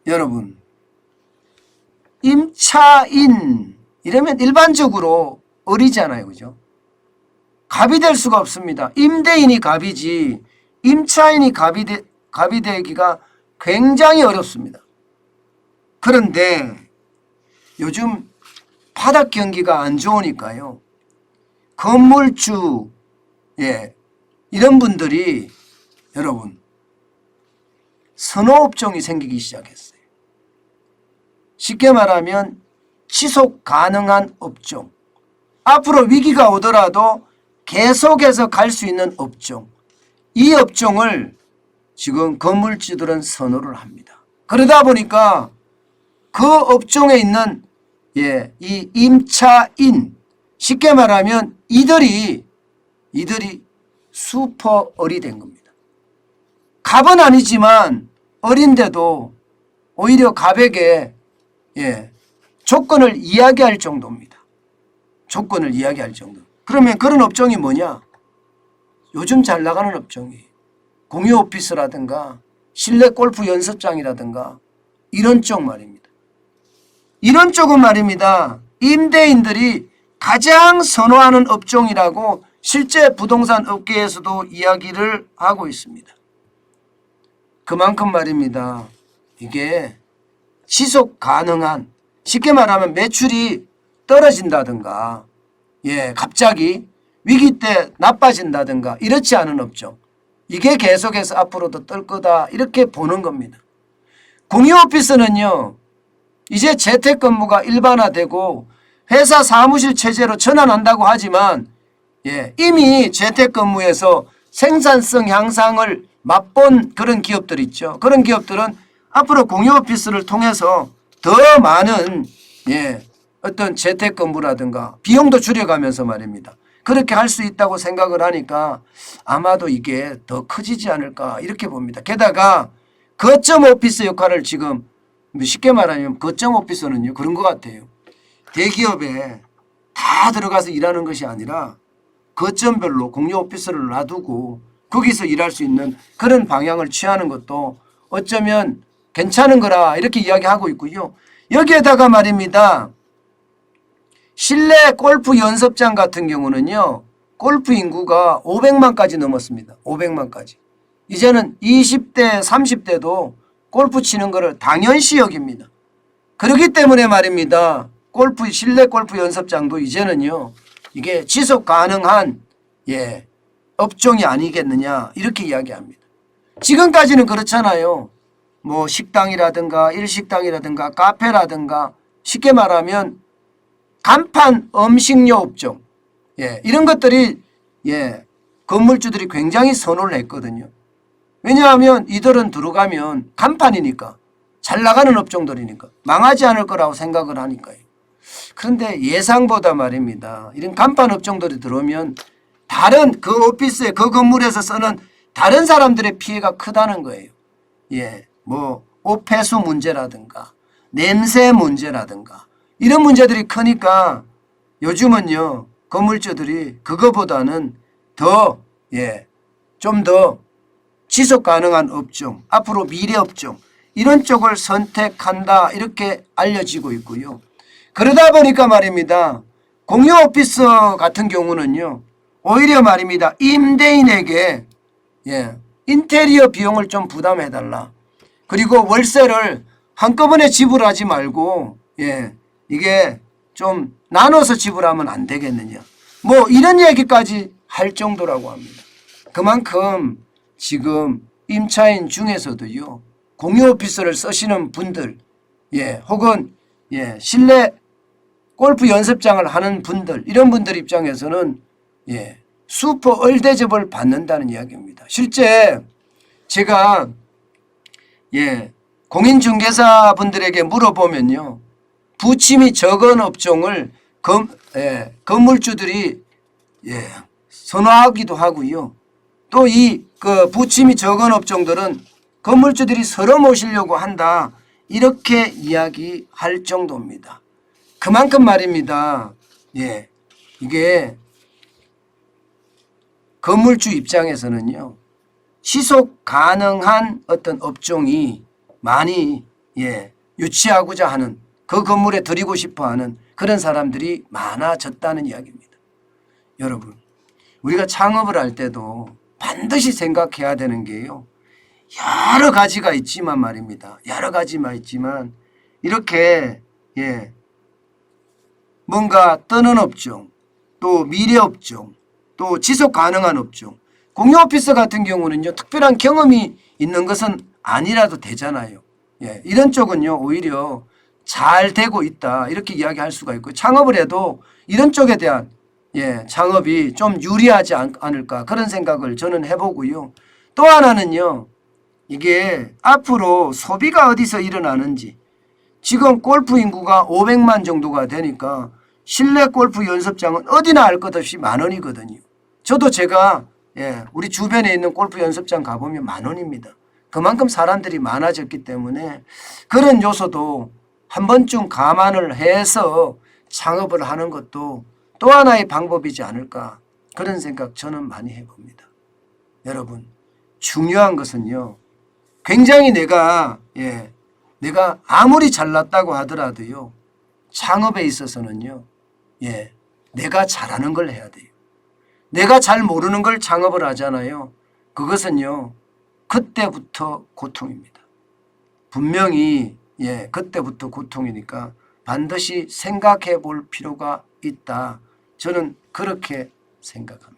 여러분, 임차인 이러면 일반적으로 을이잖아요. 그죠? 갑이 될 수가 없습니다. 임대인이 갑이지 임차인이 갑이 되기가 굉장히 어렵습니다. 그런데 요즘 바닥 경기가 안 좋으니까요. 건물주 이런 분들이 여러분 선호업종이 생기기 시작했어요. 쉽게 말하면 지속 가능한 업종, 앞으로 위기가 오더라도 계속해서 갈 수 있는 업종, 이 업종을 지금 건물주들은 선호를 합니다. 그러다 보니까 그 업종에 있는 이 임차인, 쉽게 말하면 이들이 슈퍼 을이 된 겁니다. 갑은 아니지만 을인데도 오히려 갑에게 조건을 이야기할 정도입니다. 조건을 이야기할 정도. 그러면 그런 업종이 뭐냐? 요즘 잘 나가는 업종이 공유 오피스라든가 실내 골프 연습장이라든가 이런 쪽 말입니다. 이런 쪽은 말입니다. 임대인들이 가장 선호하는 업종이라고 실제 부동산 업계에서도 이야기를 하고 있습니다. 그만큼 말입니다. 이게 지속 가능한, 쉽게 말하면 매출이 떨어진다든가 갑자기 위기 때 나빠진다든가 이렇지 않은 업종, 이게 계속해서 앞으로도 뜰 거다 이렇게 보는 겁니다. 공유 오피스는요 이제 재택근무가 일반화되고 회사 사무실 체제로 전환한다고 하지만 이미 재택근무에서 생산성 향상을 맛본 그런 기업들 있죠. 그런 기업들은 앞으로 공유 오피스를 통해서 더 많은 어떤 재택근무라든가 비용도 줄여가면서 말입니다. 그렇게 할 수 있다고 생각을 하니까 아마도 이게 더 커지지 않을까 이렇게 봅니다. 게다가 거점 오피스 역할을 지금 쉽게 말하면 거점 오피스는요 그런 것 같아요. 대기업에 다 들어가서 일하는 것이 아니라 거점별로 공유 오피스를 놔두고 거기서 일할 수 있는 그런 방향을 취하는 것도 어쩌면 괜찮은 거라 이렇게 이야기하고 있고요. 여기에다가 말입니다. 실내 골프 연습장 같은 경우는요. 골프 인구가 500만까지 넘었습니다. 500만까지. 이제는 20대 30대도 골프 치는 것을 당연시 여깁니다. 그렇기 때문에 말입니다. 실내 골프 연습장도 이제는요. 이게 지속 가능한 업종이 아니겠느냐 이렇게 이야기합니다. 지금까지는 그렇잖아요. 뭐 식당이라든가 일식당이라든가 카페라든가 쉽게 말하면 간판 음식료 업종 이런 것들이 건물주들이 굉장히 선호를 했거든요. 왜냐하면 이들은 들어가면 간판이니까 잘 나가는 업종들이니까 망하지 않을 거라고 생각을 하니까요. 그런데 예상보다 말입니다. 이런 간판 업종들이 들어오면 다른 그 오피스에 그 건물에서 쓰는 다른 사람들의 피해가 크다는 거예요. 뭐 오폐수 문제라든가 냄새 문제라든가 이런 문제들이 크니까 요즘은요 건물주들이 그거보다는 좀 더 지속 가능한 업종, 앞으로 미래 업종 이런 쪽을 선택한다 이렇게 알려지고 있고요. 그러다 보니까 말입니다. 공유 오피스 같은 경우는요 오히려 말입니다. 임대인에게 인테리어 비용을 좀 부담해달라. 그리고 월세를 한꺼번에 지불하지 말고 이게 좀 나눠서 지불하면 안 되겠느냐. 뭐 이런 얘기까지 할 정도라고 합니다. 그만큼 지금 임차인 중에서도요. 공유 오피스를 쓰시는 분들 혹은 실내 골프 연습장을 하는 분들 이런 분들 입장에서는 슈퍼 을 대접을 받는다는 이야기입니다. 실제 제가 공인중개사 분들에게 물어보면요. 부침이 적은 업종을 건물주들이 선호하기도 하고요. 또 이 그 부침이 적은 업종들은 건물주들이 서로 모시려고 한다. 이렇게 이야기할 정도입니다. 그만큼 말입니다. 이게 건물주 입장에서는요. 지속 가능한 어떤 업종이 많이 유치하고자 하는 그 건물에 들이고 싶어 하는 그런 사람들이 많아졌다는 이야기입니다. 여러분, 우리가 창업을 할 때도 반드시 생각해야 되는 게요. 여러 가지가 있지만 말입니다. 여러 가지만 있지만 이렇게 뭔가 뜨는 업종, 또 미래 업종, 또 지속 가능한 업종, 공유 오피스 같은 경우는요. 특별한 경험이 있는 것은 아니라도 되잖아요. 이런 쪽은요. 오히려 잘 되고 있다 이렇게 이야기할 수가 있고 창업을 해도 이런 쪽에 대한 창업이 좀 유리하지 않을까 그런 생각을 저는 해보고요. 또 하나는요. 이게 앞으로 소비가 어디서 일어나는지 지금 골프 인구가 500만 정도가 되니까 실내 골프 연습장은 어디나 알 것 없이 10,000원이거든요. 저도 제가 우리 주변에 있는 골프 연습장 가보면 10,000원입니다. 그만큼 사람들이 많아졌기 때문에 그런 요소도 한 번쯤 감안을 해서 창업을 하는 것도 또 하나의 방법이지 않을까 그런 생각 저는 많이 해봅니다. 여러분 중요한 것은요. 굉장히 내가 아무리 잘났다고 하더라도요. 창업에 있어서는요. 내가 잘하는 걸 해야 돼요. 내가 잘 모르는 걸 창업을 하잖아요. 그것은요. 그때부터 고통입니다. 분명히 그때부터 고통이니까 반드시 생각해 볼 필요가 있다. 저는 그렇게 생각합니다.